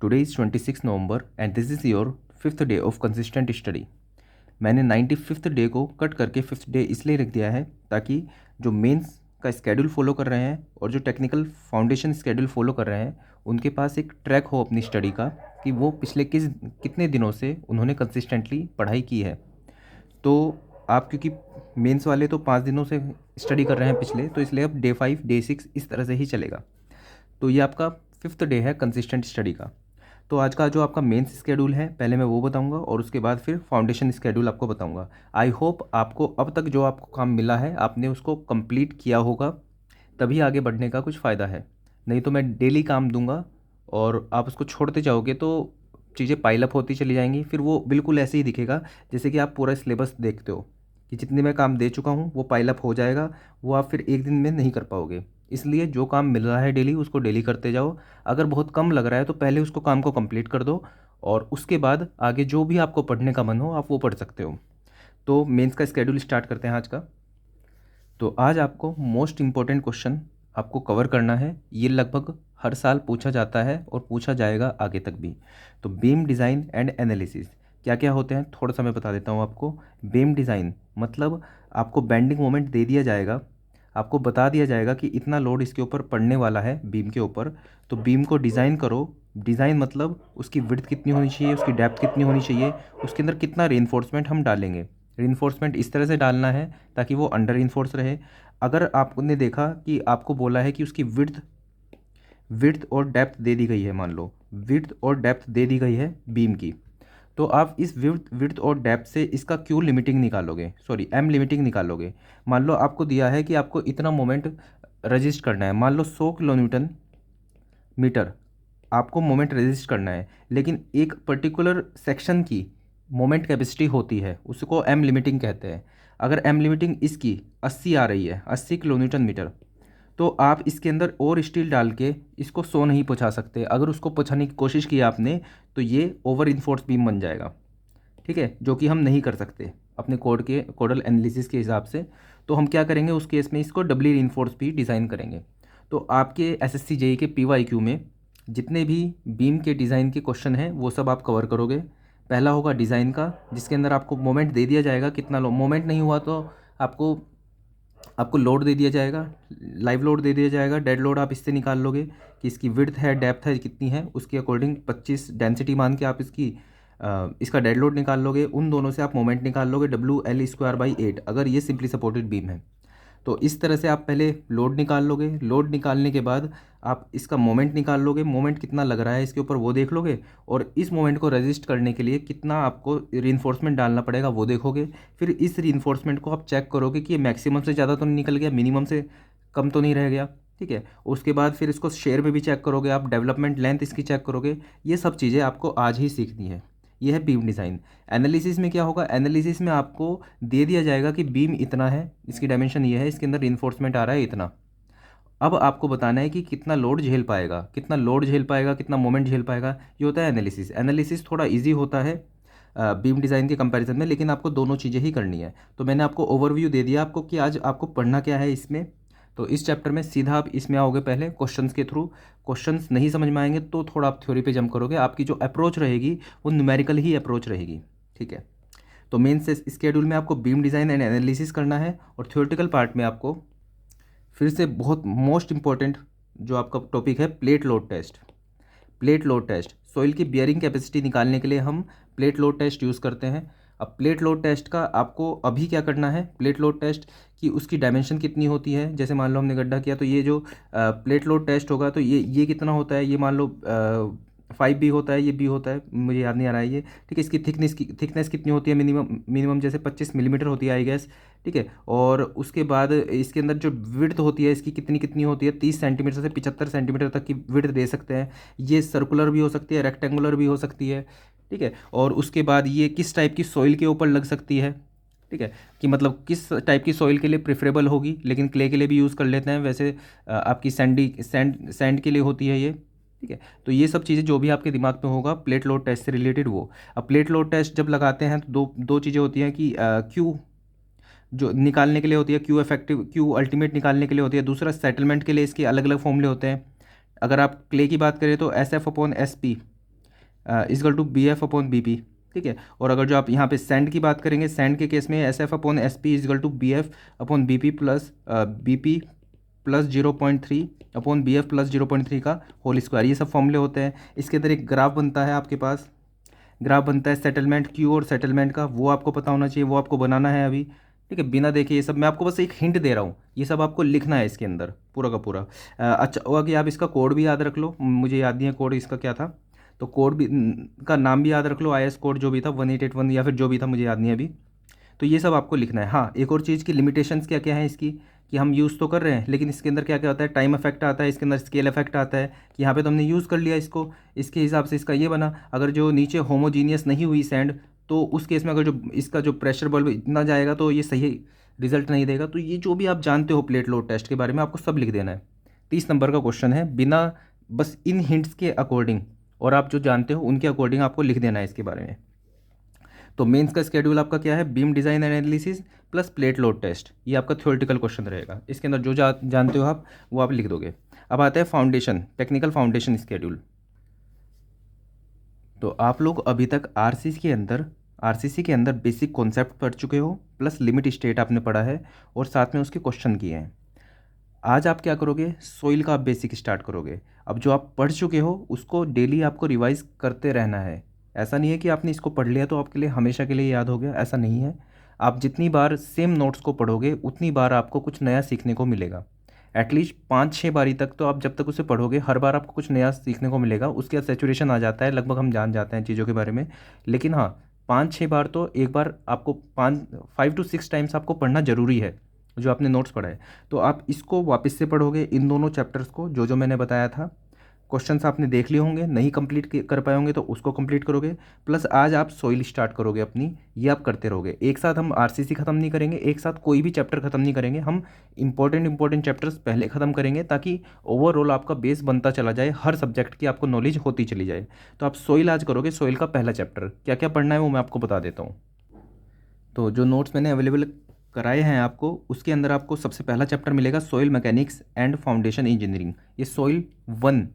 Today is 26 November and this is your fifth day of consistent study. मैंने 95th day को cut करके fifth day इसलिए लिख दिया है ताकि जो मेंस का स्केड्यूल फॉलो कर रहे हैं और जो टेक्निकल फाउंडेशन स्केड्यूल फॉलो कर रहे हैं उनके पास एक ट्रैक हो अपनी स्टडी का कि वो पिछले कितने दिनों से उन्होंने कंसिस्टेंटली पढ़ाई की है। तो आप क्योंकि मेंस वाले तो 5 दिनों से स्टडी कर रहे हैं पिछले, तो इसलिए अब डे 5 डे 6 इस तरह से ही चलेगा। तो ये आपका फिफ्थ डे है कंसिस्टेंट स्टडी का। तो आज का जो आपका मेंस स्केड्यूल है पहले मैं वो बताऊंगा और उसके बाद फिर फाउंडेशन स्केड्यूल आपको बताऊंगा। आई होप आपको अब तक जो आपको काम मिला है आपने उसको कंप्लीट किया होगा, तभी आगे बढ़ने का कुछ फ़ायदा है। नहीं तो मैं डेली काम दूंगा और आप उसको छोड़ते जाओगे तो चीज़ें पाइलअप होती चली जाएंगी, फिर वो बिल्कुल ऐसे ही दिखेगा जैसे कि आप पूरा सिलेबस देखते हो कि जितने मैं काम दे चुका हूँ वो पाइलअप हो जाएगा, वो आप फिर एक दिन में नहीं कर पाओगे। इसलिए जो काम मिल रहा है डेली उसको डेली करते जाओ। अगर बहुत कम लग रहा है तो पहले उसको काम को कंप्लीट कर दो और उसके बाद आगे जो भी आपको पढ़ने का मन हो आप वो पढ़ सकते हो। तो मेंस का स्केड्यूल स्टार्ट करते हैं आज का। तो आज आपको मोस्ट इम्पॉर्टेंट क्वेश्चन आपको कवर करना है। ये लगभग हर साल पूछा जाता है और पूछा जाएगा आगे तक भी। तो बीम डिज़ाइन एंड एनालिसिस क्या क्या होते हैं थोड़ा सा मैं बता देता हूँ आपको। बीम डिज़ाइन मतलब आपको बेंडिंग मोमेंट दे दिया जाएगा, आपको बता दिया जाएगा कि इतना लोड इसके ऊपर पड़ने वाला है बीम के ऊपर, तो बीम को डिज़ाइन करो। डिज़ाइन मतलब उसकी विड्थ कितनी होनी चाहिए, उसकी डेप्थ कितनी होनी चाहिए, उसके अंदर कितना रीइंफोर्समेंट हम डालेंगे। रीइंफोर्समेंट इस तरह से डालना है ताकि वो अंडर रीइंफोर्स रहे। अगर आपने देखा कि आपको बोला है कि उसकी विड्थ विड्थ और डेप्थ दे दी गई है, मान लो विड्थ और डेप्थ दे दी गई है बीम की, तो आप इस विड्थ और डेप्थ से इसका क्यू लिमिटिंग निकालोगे, सॉरी एम लिमिटिंग निकालोगे। मान लो आपको दिया है कि आपको इतना मोमेंट रजिस्ट करना है, मान लो 100 किलो न्यूटन मीटर आपको मोमेंट रजिस्ट करना है, लेकिन एक पर्टिकुलर सेक्शन की मोमेंट कैपेसिटी होती है, उसको एम लिमिटिंग कहते हैं। अगर एम लिमिटिंग इसकी 80 आ रही है, 80 किलो न्यूटन मीटर, तो आप इसके अंदर और स्टील डाल के इसको 100 नहीं पहुंचा सकते। अगर उसको पहुंचाने की कोशिश की आपने तो ये ओवर इन्फोर्स बीम बन जाएगा, ठीक है, जो कि हम नहीं कर सकते अपने कोडल एनालिसिस के हिसाब से। तो हम क्या करेंगे उस केस में, इसको डबली इन्फोर्स भी डिज़ाइन करेंगे। तो आपके एसएससी जेईई के पीवाईक्यू में जितने भी बीम के डिज़ाइन के क्वेश्चन हैं वो सब आप कवर करोगे। पहला होगा डिज़ाइन का, जिसके अंदर आपको मोमेंट दे दिया जाएगा, कितना मोमेंट नहीं हुआ तो आपको आपको लोड दे दिया जाएगा, लाइव लोड दे दिया जाएगा। डेड लोड आप इससे निकाल लोगे कि इसकी विड्थ है डेप्थ है कितनी है, उसके अकॉर्डिंग 25 डेंसिटी मान के आप इसका डेड लोड निकाल लोगे। उन दोनों से आप मोमेंट निकाल लोगे WL²/8, अगर ये सिंपली सपोर्टेड बीम है। तो इस तरह से आप पहले लोड निकाल लोगे। लोड निकालने के बाद आप इसका मोमेंट निकाल लोगे, मोमेंट कितना लग रहा है इसके ऊपर वो देख लोगे, और इस मोमेंट को रेजिस्ट करने के लिए कितना आपको रीइंफोर्समेंट डालना पड़ेगा वो देखोगे। फिर इस रीइंफोर्समेंट को आप चेक करोगे कि ये मैक्सिमम से ज़्यादा तो नहीं निकल गया, मिनिमम से कम तो नहीं रह गया, ठीक है। उसके बाद फिर इसको शेयर में भी चेक करोगे आप, डेवलपमेंट लेंथ इसकी चेक करोगे। ये सब चीज़ें आपको आज ही सीखनी है। ये है बीम डिज़ाइन। एनालिसिस में क्या होगा, एनालिसिस में आपको दे दिया जाएगा कि बीम इतना है, इसकी डायमेंशन ये है, इसके अंदर इन्फोर्समेंट आ रहा है इतना। अब आपको बताना है कि कितना लोड झेल पाएगा, कितना लोड झेल पाएगा, कितना मोमेंट झेल पाएगा। ये होता है एनालिसिस। एनालिसिस थोड़ा इजी होता है बीम डिज़ाइन के कंपैरिजन में, लेकिन आपको दोनों चीज़ें ही करनी है। तो मैंने आपको ओवरव्यू दे दिया आपको कि आज आपको पढ़ना क्या है इसमें। तो इस चैप्टर में सीधा आप इसमें आओगे पहले क्वेश्चंस के थ्रू। क्वेश्चंस नहीं समझ में आएंगे तो थोड़ा आप थ्योरी पे जंप करोगे। आपकी जो अप्रोच रहेगी वो न्यूमेरिकल ही अप्रोच रहेगी, ठीक है। तो मेन से स्केड्यूल में आपको बीम डिज़ाइन एंड एनालिसिस करना है, और थ्योरेटिकल पार्ट में आपको फिर से बहुत मोस्ट इंपॉर्टेंट जो आपका टॉपिक है plate load test. Plate load test, soil की बियरिंग कैपेसिटी निकालने के लिए हम प्लेट लोड टेस्ट यूज़ करते हैं। अब प्लेट लोड टेस्ट का आपको अभी क्या करना है, प्लेट लोड टेस्ट की उसकी डायमेंशन कितनी होती है। जैसे मान लो हमने गड्ढा किया तो ये जो प्लेट लोड टेस्ट होगा तो ये कितना होता है, ये मान लो 5B होता है, ये B होता है, मुझे याद नहीं आ रहा है ये, ठीक है। इसकी थिकनेस कितनी होती है, मिनिमम जैसे 25 मिलीमीटर होती है आई गेस, ठीक है। और उसके बाद इसके अंदर जो विड्थ होती है इसकी कितनी कितनी होती है, 30 सेंटीमीटर से 75 सेंटीमीटर तक की विड्थ दे सकते हैं। ये सर्कुलर भी हो सकती है, रेक्टेंगुलर भी हो सकती है, ठीक है। और उसके बाद ये किस टाइप की सॉइल के ऊपर लग सकती है, ठीक है, कि मतलब किस टाइप की सॉइल के लिए प्रेफरेबल होगी, लेकिन क्ले के लिए भी यूज़ कर लेते हैं वैसे। आपकी सैंड के लिए होती है ये, ठीक है। तो ये सब चीज़ें जो भी आपके दिमाग में होगा प्लेट लोड टेस्ट से रिलेटेड वो। अब प्लेट लोड टेस्ट जब लगाते हैं तो दो चीज़ें होती हैं कि क्यू जो निकालने के लिए होती है, क्यू इफेक्टिव, क्यू अल्टीमेट निकालने के लिए होती है। दूसरा सेटलमेंट के लिए इसके अलग अलग फॉर्मूले होते हैं। अगर आप क्ले की बात करें तो SF/SP, is equal to B F upon B P, ठीक है। और अगर जो आप यहाँ पे सैंड की बात करेंगे, सैंड के केस में S F upon S P is equal to B F upon B P plus 0.3 upon B F plus 0.3 का होल स्क्वायर, ये सब फॉर्मूले होते हैं। इसके अंदर एक ग्राफ बनता है, आपके पास ग्राफ बनता है सेटलमेंट क्यू और सेटलमेंट का, वो आपको पता होना चाहिए, वो आपको बनाना है अभी, ठीक है। बिना देखे ये सब मैं आपको बस एक हिंट दे रहा हूँ, ये सब आपको लिखना है इसके अंदर पूरा का पूरा। अच्छा हुआ कि आप इसका कोड भी याद रख लो, मुझे याद नहीं है कोड इसका क्या था, तो कोड भी का नाम भी याद रख लो, आई एस कोड जो भी था 1881 या फिर जो भी था, मुझे याद नहीं है अभी। तो ये सब आपको लिखना है। हाँ, एक और चीज़ की लिमिटेशंस क्या क्या है इसकी, कि हम यूज़ तो कर रहे हैं लेकिन इसके अंदर क्या क्या होता है, टाइम इफेक्ट आता है, इसके अंदर स्केल इफेक्ट आता है, कि यहाँ पे तो हमने यूज़ कर लिया इसको, इसके हिसाब से इसका ये बना। अगर जो नीचे होमोजीनियस नहीं हुई सैंड, तो उस केस में अगर जो इसका जो प्रेशर बल्ब इतना जाएगा तो ये सही रिजल्ट नहीं देगा। तो ये जो भी आप जानते हो प्लेट लोड टेस्ट के बारे में, आपको सब लिख देना है। 30 नंबर का क्वेश्चन है, बिना बस इन हिंट्स के अकॉर्डिंग और आप जो जानते हो उनके अकॉर्डिंग आपको लिख देना है इसके बारे में। तो मेंस का स्केड्यूल आपका क्या है, beam design analysis plus plate load test, ये आपका थ्योरेटिकल क्वेश्चन रहेगा। इसके अंदर जो जानते हो आप वो आप लिख दोगे। अब आता है फाउंडेशन, टेक्निकल फाउंडेशन स्केड्यूल। तो आप लोग अभी तक आरसीसी के अंदर बेसिक कॉन्सेप्ट पढ़ चुके हो, प्लस लिमिट स्टेट आपने पढ़ा है और साथ में उसके क्वेश्चन किए हैं। आज आप क्या करोगे, सोइल का आप बेसिक स्टार्ट करोगे। अब जो आप पढ़ चुके हो उसको डेली आपको रिवाइज करते रहना है। ऐसा नहीं है कि आपने इसको पढ़ लिया तो आपके लिए हमेशा के लिए याद हो गया, ऐसा नहीं है। आप जितनी बार सेम नोट्स को पढ़ोगे उतनी बार आपको कुछ नया सीखने को मिलेगा। एटलीस्ट 5-6 बारी तक तो आप जब तक उसे पढ़ोगे हर बार आपको कुछ नया सीखने को मिलेगा। उसके बाद सेचुरेशन आ जाता है, लगभग हम जान जाते हैं चीज़ों के बारे में। लेकिन हाँ, 5-6 बार तो एक बार आपको 5 to 6 टाइम्स आपको पढ़ना ज़रूरी है जो आपने नोट्स पढ़ा है। तो आप इसको वापस से पढ़ोगे, इन दोनों चैप्टर्स को जो जो मैंने बताया था। क्वेश्चंस आपने देख लिए होंगे, नहीं कंप्लीट कर पाए होंगे तो उसको कंप्लीट करोगे। प्लस आज आप सोइल स्टार्ट करोगे अपनी, ये आप करते रहोगे। एक साथ हम आरसीसी ख़त्म नहीं करेंगे, एक साथ कोई भी चैप्टर ख़त्म नहीं करेंगे, हम इंपॉर्टेंट चैप्टर्स पहले ख़त्म करेंगे ताकि ओवरऑल आपका बेस बनता चला जाए, हर सब्जेक्ट की आपको नॉलेज होती चली जाए। तो आप सोइल आज करोगे, सोइल का पहला चैप्टर क्या क्या पढ़ना है वो मैं आपको बता देता हूँ। तो जो नोट्स मैंने अवेलेबल कराए हैं आपको, उसके अंदर आपको सबसे पहला चैप्टर मिलेगा soil mechanics and foundation engineering. ये सॉइल 1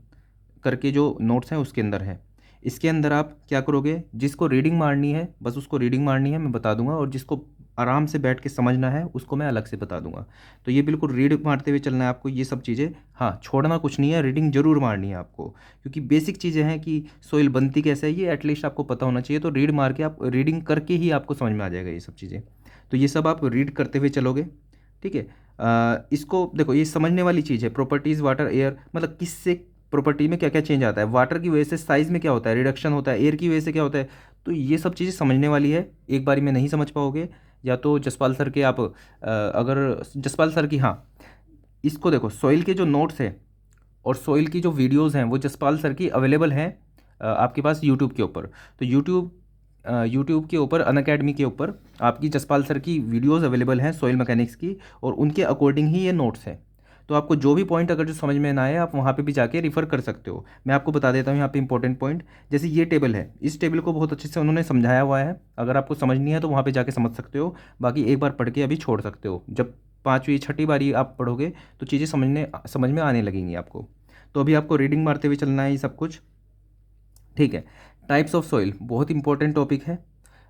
करके जो नोट्स हैं उसके अंदर है। इसके अंदर आप क्या करोगे, जिसको रीडिंग मारनी है बस उसको रीडिंग मारनी है, मैं बता दूंगा, और जिसको आराम से बैठ के समझना है उसको मैं अलग से बता दूंगा। तो ये बिल्कुल रीड मारते हुए चलना है आपको, ये सब चीज़ें। हाँ, छोड़ना कुछ नहीं है, रीडिंग जरूर मारनी है आपको, क्योंकि बेसिक चीज़ें हैं कि सोइल बनती कैसे है ये एटलीस्ट आपको पता होना चाहिए। तो रीड मार के आप रीडिंग करके ही आपको समझ में आ जाएगा ये सब चीज़ें। तो ये सब आप रीड करते हुए चलोगे, ठीक है। इसको देखो, ये समझने वाली चीज़ है। प्रॉपर्टीज़ वाटर एयर, मतलब किससे प्रॉपर्टी में क्या क्या चेंज आता है, वाटर की वजह से साइज़ में क्या होता है, रिडक्शन होता है, एयर की वजह से क्या होता है। तो ये सब चीज़ें समझने वाली है, एक बारी में नहीं समझ पाओगे। या तो जसपाल सर के आप अगर जसपाल सर की, हाँ, इसको देखो, सॉइल के जो नोट्स हैं और सॉइल की जो वीडियोज़ हैं वो जसपाल सर की अवेलेबल हैं आपके पास यूट्यूब के ऊपर। तो यूट्यूब के ऊपर अनअकैडमी के ऊपर आपकी जसपाल सर की वीडियोज़ अवेलेबल हैं सॉइल मैकेनिक्स की, और उनके अकॉर्डिंग ही ये नोट्स हैं। तो आपको जो भी पॉइंट अगर जो समझ में ना आए आप वहाँ पे भी जाके रिफ़र कर सकते हो। मैं आपको बता देता हूँ यहाँ पे इंपॉर्टेंट पॉइंट, जैसे ये टेबल है, इस टेबल को बहुत अच्छे से उन्होंने समझाया हुआ है। अगर आपको समझ नहीं है तो वहाँ पे जाके समझ सकते हो, बाकी एक बार पढ़ के अभी छोड़ सकते हो। जब 5वीं 6ठी बारी आप पढ़ोगे तो चीज़ें समझ में आने लगेंगी आपको। तो अभी आपको रीडिंग मारते हुए चलना है ये सब कुछ, ठीक है। टाइप्स ऑफ सॉइल बहुत इंपॉर्टेंट टॉपिक है।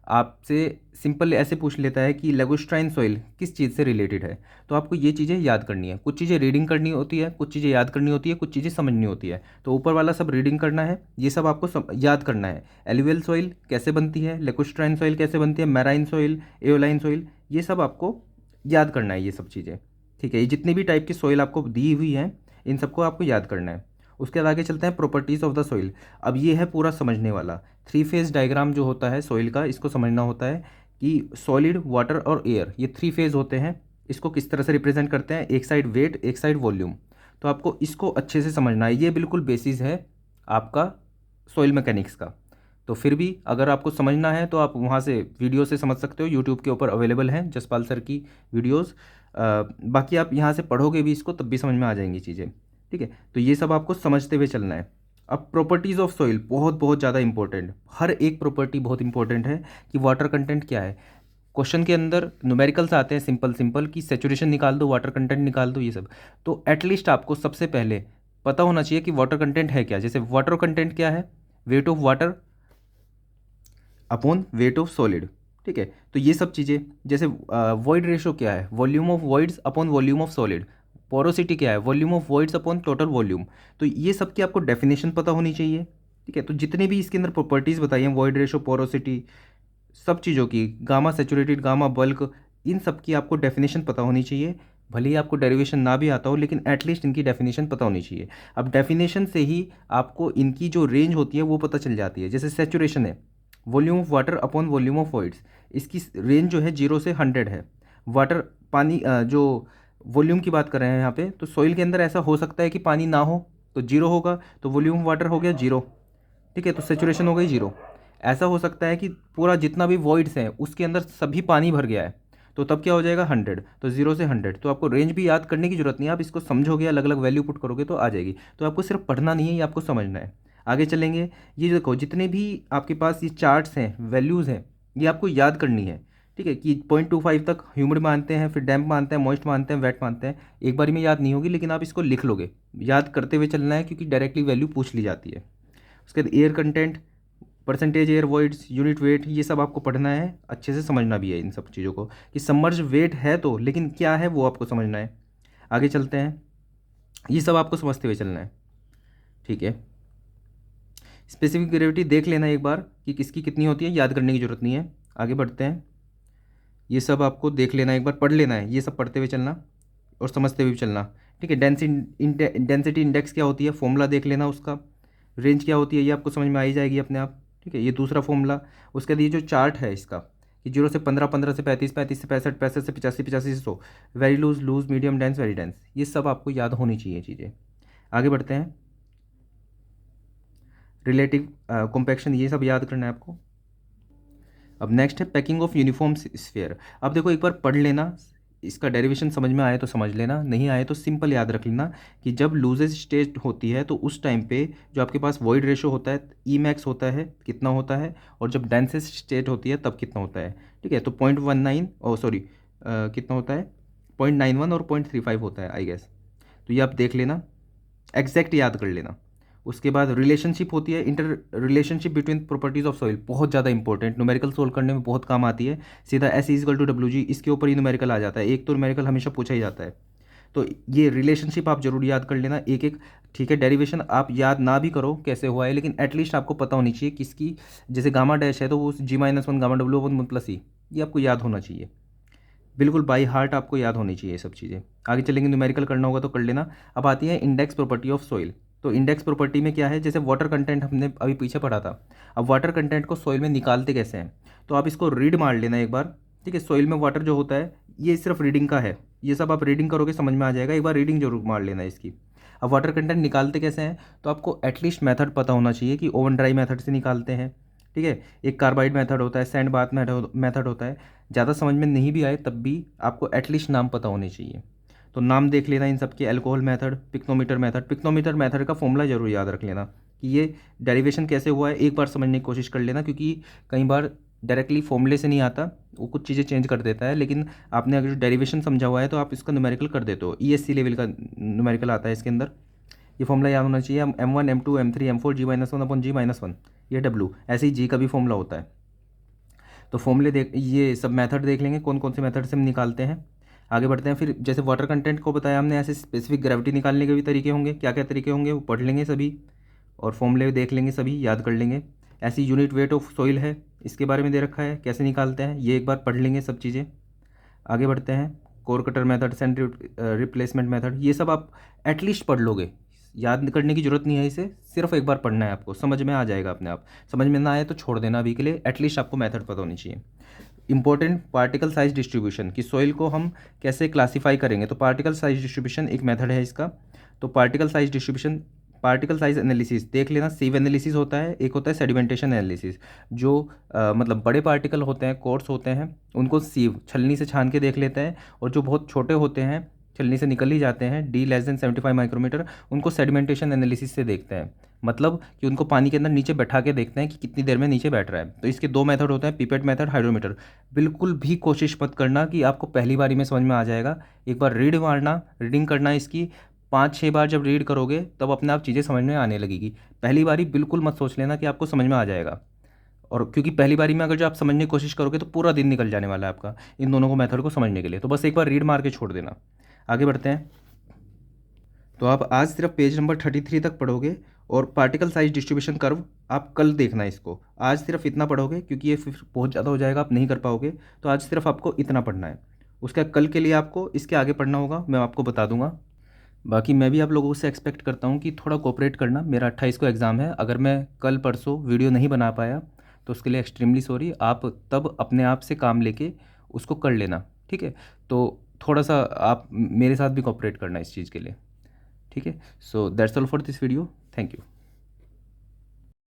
आपसे सिंपल ऐसे पूछ लेता है कि लेगोस्ट्राइन सॉइल किस चीज़ से रिलेटेड है, तो आपको ये चीज़ें याद करनी है। कुछ चीज़ें रीडिंग करनी होती है, कुछ चीज़ें याद करनी होती है, कुछ चीज़ें समझनी होती है। तो ऊपर वाला सब रीडिंग करना है, ये सब आपको याद करना है। एलुवियल सॉइल कैसे बनती है, लेगोस्ट्राइन सॉइल कैसे बनती है, मैराइन सॉइल, एओलाइन सॉइल, ये सब आपको याद करना है, ये सब चीज़ें, ठीक है। ये जितनी भी टाइप की सॉइल आपको दी हुई हैं इन सबको आपको याद करना है। उसके बाद आगे चलते हैं प्रॉपर्टीज़ ऑफ द सॉइल। अब ये है पूरा समझने वाला 3 फेज़ डायग्राम जो होता है सॉइल का, इसको समझना होता है कि सॉलिड, वाटर और एयर, ये 3 फेज़ होते हैं। इसको किस तरह से रिप्रेजेंट करते हैं, एक साइड वेट, एक साइड वॉल्यूम। तो आपको इसको अच्छे से समझना है, ये बिल्कुल बेसिस है आपका सॉइल मैकेनिक्स का। तो फिर भी अगर आपको समझना है तो आप वहाँ से वीडियो से समझ सकते हो, यूट्यूब के ऊपर अवेलेबल हैं जसपाल सर की वीडियोज़। बाकी आप यहाँ से पढ़ोगे भी इसको तब भी समझ में आ जाएंगी चीज़ें, ठीक है। तो ये सब आपको समझते हुए चलना है। अब प्रॉपर्टीज़ ऑफ सॉइल बहुत बहुत ज़्यादा इंपॉर्टेंट, हर एक प्रॉपर्टी बहुत इंपॉर्टेंट है कि वाटर कंटेंट क्या है। क्वेश्चन के अंदर न्यूमेरिकल्स आते हैं सिंपल सिंपल कि सेचुरेशन निकाल दो, वाटर कंटेंट निकाल दो, ये सब। तो एटलीस्ट आपको सबसे पहले पता होना चाहिए कि वाटर कंटेंट है क्या। जैसे वाटर कंटेंट क्या है, weight of water upon weight of solid. ठीक है, तो ये सब चीज़ें, जैसे वॉइड रेशो क्या है, volume of voids upon volume of solid. Porosity क्या है, volume of voids upon total volume. तो ये सब की आपको डेफिनेशन पता होनी चाहिए। ठीक है, तो जितने भी इसके अंदर प्रॉपर्टीज़ बताई हैं, वॉइड रेशो, पोरोसिटी, सब चीज़ों की, गामा सैचुरेटेड, गामा बल्क, इन सब की आपको डेफिनेशन पता होनी चाहिए। भले ही आपको डेरिवेशन ना भी आता हो, लेकिन एटलीस्ट इनकी डेफिनेशन पता होनी चाहिए। अब डेफिनेशन से ही आपको इनकी जो रेंज होती है वो पता चल जाती है। जैसे सैचुरेशन है, volume of water upon volume of voids, इसकी रेंज जो है 0 से 100 है। वाटर, पानी, जो वॉल्यूम की बात कर रहे हैं यहाँ पे, तो सॉइल के अंदर ऐसा हो सकता है कि पानी ना हो तो 0 होगा, तो वॉल्यूम ऑफ वाटर हो गया 0। ठीक है, तो सेचुरेशन हो गई 0। ऐसा हो सकता है कि पूरा जितना भी वॉइड्स हैं उसके अंदर सभी पानी भर गया है, तो तब क्या हो जाएगा 100। तो 0 से 100, तो आपको रेंज भी याद करने की जरूरत नहीं है, आप इसको समझोगे, अलग अलग वैल्यू पुट करोगे तो आ जाएगी। तो आपको सिर्फ पढ़ना नहीं है, ये आपको समझना है। आगे चलेंगे, ये जो देखो जितने भी आपके पास ये चार्ट्स हैं, वैल्यूज़ हैं, ये आपको याद करनी है। ठीक है, कि 0.25 तक ह्यूमिड मानते हैं, फिर डैम्प मानते हैं, मॉइस्ट मानते हैं, वेट मानते हैं। एक बारी में याद नहीं होगी, लेकिन आप इसको लिख लोगे, याद करते हुए चलना है, क्योंकि डायरेक्टली वैल्यू पूछ ली जाती है। उसके बाद air content, percentage air voids, unit weight, ये सब आपको पढ़ना है, अच्छे से समझना भी है इन सब चीज़ों को, कि सबमर्ज वेट है तो, लेकिन क्या है वो आपको समझना है। आगे चलते हैं, ये सब आपको समझते हुए चलना है। ठीक है, स्पेसिफिक ग्रेविटी देख लेना एक बार कि किसकी कितनी होती है, याद करने की जरूरत नहीं है। आगे बढ़ते हैं, ये सब आपको देख लेना, एक बार पढ़ लेना है, ये सब पढ़ते हुए चलना और समझते हुए भी चलना। ठीक है, डेंसिटी इंडेक्स क्या होती है, फॉर्मूला देख लेना उसका। रेंज क्या होती है, ये आपको समझ में आ ही जाएगी अपने आप। ठीक है, ये दूसरा फॉर्मूला। उसके बाद ये जो चार्ट है इसका, कि 0 से 15, 15 से 35, 35 से 65, 65 से 85, 85 से 100, very loose, loose, medium, dense, very dense, ये सब आपको याद होनी चाहिए चीज़ें। आगे बढ़ते हैं, रिलेटिव कॉम्पैक्शन, ये सब याद करना है आपको। अब नेक्स्ट है पैकिंग ऑफ यूनिफॉर्म स्फीयर। अब देखो एक बार पढ़ लेना, इसका डेरिवेशन समझ में आए तो समझ लेना, नहीं आए तो सिंपल याद रख लेना कि जब लूजेस्ट स्टेट होती है तो उस टाइम पे जो आपके पास वॉइड रेशो होता है, ई मैक्स होता है कितना होता है, और जब डेंसेस्ट स्टेट होती है तब कितना होता है। ठीक है, तो 0.19, ओ सॉरी, कितना होता है, 0.91 और 0.35 होता है आई गेस। तो ये आप देख लेना, एग्जैक्ट याद कर लेना। उसके बाद रिलेशनशिप होती है, inter relationship between properties of soil, बहुत ज़्यादा इंपॉर्टेंट, न्यूमेरिकल सोल्व करने में बहुत काम आती है। सीधा S=WG, इसके ऊपर ही न्यूमेरिकल आ जाता है, एक तो न्यूमेरिकल हमेशा पूछा ही जाता है। तो ये रिलेशनशिप आप जरूर याद कर लेना एक एक। ठीक है, डेरिवेशन आप याद ना भी करो कैसे हुआ है, लेकिन एटलीस्ट आपको पता होनी चाहिए किसकी, जैसे गामा डैश है तो वो G-1 गामा W1 + E, ये आपको याद होना चाहिए, बिल्कुल बाई हार्ट आपको याद होनी चाहिए ये सब चीज़ें। आगे चलेंगे, न्यूमेरिकल करना होगा तो कर लेना। अब आती है इंडेक्स प्रॉपर्टी ऑफ सॉइल। तो इंडेक्स प्रॉपर्टी में क्या है, जैसे वाटर कंटेंट हमने अभी पीछे पढ़ा था, अब वाटर कंटेंट को सॉइल में निकालते कैसे हैं, तो आप इसको रीड मार लेना एक बार। ठीक है, सॉइल में वाटर जो होता है ये सिर्फ रीडिंग का है, ये सब आप रीडिंग करोगे समझ में आ जाएगा, एक बार रीडिंग जरूर मार लेना इसकी। अब वाटर कंटेंट निकालते कैसे हैं, तो आपको एटलीस्ट मेथड पता होना चाहिए कि ओवन ड्राई मेथड से निकालते हैं। ठीक है, एक कार्बाइड मेथड होता है, सैंड बाथ मेथड होता है। ज़्यादा समझ में नहीं भी आए तब भी आपको एटलीस्ट नाम पता होने चाहिए, तो नाम देख लेना इन सब के, alcohol method, pycnometer method. Pycnometer method का फॉर्मूला जरूर याद रख लेना कि ये डेरिवेशन कैसे हुआ है, एक बार समझने की कोशिश कर लेना, क्योंकि कई बार डायरेक्टली फॉर्मूले से नहीं आता, वो कुछ चीज़ें चेंज कर देता है, लेकिन आपने अगर डेरिवेशन समझा हुआ है तो आप इसका न्यूमेरिकल कर देते हो, ESC लेवल का न्यूमेरिकल आता है इसके अंदर। ये फॉर्मूला याद होना चाहिए, M1 M2 M3 M4 G-1/G-1, ये W, ऐसे ही G का भी फॉर्मूला होता है। तो फॉर्मूले देख, ये सब मेथड देख लेंगे कौन कौन से मेथड से हम निकालते हैं। आगे बढ़ते हैं, फिर जैसे वाटर कंटेंट को बताया हमने, ऐसे स्पेसिफिक ग्रेविटी निकालने के भी तरीके होंगे, क्या क्या तरीके होंगे वो पढ़ लेंगे सभी, और फॉर्मूले देख लेंगे सभी, याद कर लेंगे। ऐसी यूनिट वेट ऑफ सॉइल है, इसके बारे में दे रखा है, कैसे निकालते हैं ये एक बार पढ़ लेंगे सब चीज़ें। आगे बढ़ते हैं, core cutter method, sand replacement method, ये सब आप एटलीस्ट पढ़ लोगे, याद करने की जरूरत नहीं है, इसे सिर्फ एक बार पढ़ना है, आपको समझ में आ जाएगा अपने आप। समझ में ना आए तो छोड़ देना अभी के लिए, एटलीस्ट आपको मेथड पता होनी चाहिए। इंपॉर्टेंट, पार्टिकल साइज डिस्ट्रीब्यूशन, कि सॉइल को हम कैसे क्लासीफाई करेंगे, तो पार्टिकल साइज डिस्ट्रीब्यूशन एक मेथड है इसका। तो particle size distribution, particle size analysis देख लेना, सीव एनालिसिस होता है, एक होता है सेडिमेंटेशन एनालिसिस, जो मतलब बड़े पार्टिकल होते हैं, कोर्स होते हैं, उनको सीव, छलनी से छान के देख लेते हैं, और जो बहुत छोटे होते हैं, छलनी से निकल ही जाते हैं, D <75 माइक्रोमीटर, उनको सेडिमेंटेशन एनालिसिस से देखते हैं, मतलब कि उनको पानी के अंदर नीचे बैठा के देखते हैं कि कितनी देर में नीचे बैठ रहा है। तो इसके दो मेथड होते हैं, पिपेट मेथड, हाइड्रोमीटर। बिल्कुल भी कोशिश मत करना कि आपको पहली बारी में समझ में आ जाएगा, एक बार रीड मारना, रीडिंग करना इसकी, 5-6 बार जब रीड करोगे तब अपने आप चीज़ें समझ में आने लगेगी। पहली बारी बिल्कुल मत सोच लेना कि आपको समझ में आ जाएगा, और क्योंकि पहली बारी में अगर जो आप समझने की कोशिश करोगे तो पूरा दिन निकल जाने वाला है आपका इन दोनों को मेथड को समझने के लिए। तो बस एक बार रीड मार के छोड़ देना। आगे बढ़ते हैं। तो आप आज सिर्फ पेज नंबर 33 तक पढ़ोगे और पार्टिकल साइज डिस्ट्रीब्यूशन कर्व आप कल देखना इसको। आज सिर्फ इतना पढ़ोगे क्योंकि ये फिर बहुत ज़्यादा हो जाएगा, आप नहीं कर पाओगे। तो आज सिर्फ आपको इतना पढ़ना है। उसका कल के लिए आपको इसके आगे पढ़ना होगा, मैं आपको बता दूंगा। बाकी मैं भी आप लोगों से एक्सपेक्ट करता हूँ कि थोड़ा कोऑपरेट करना। मेरा 28 को एग्ज़ाम है, अगर मैं कल परसों वीडियो नहीं बना पाया तो उसके लिए एक्सट्रीमली सॉरी। आप तब अपने आप से काम लेके उसको कर लेना, ठीक है। तो थोड़ा सा आप मेरे साथ भी कोऑपरेट करना इस चीज़ के लिए, ठीक है। So that's all for this video, thank you.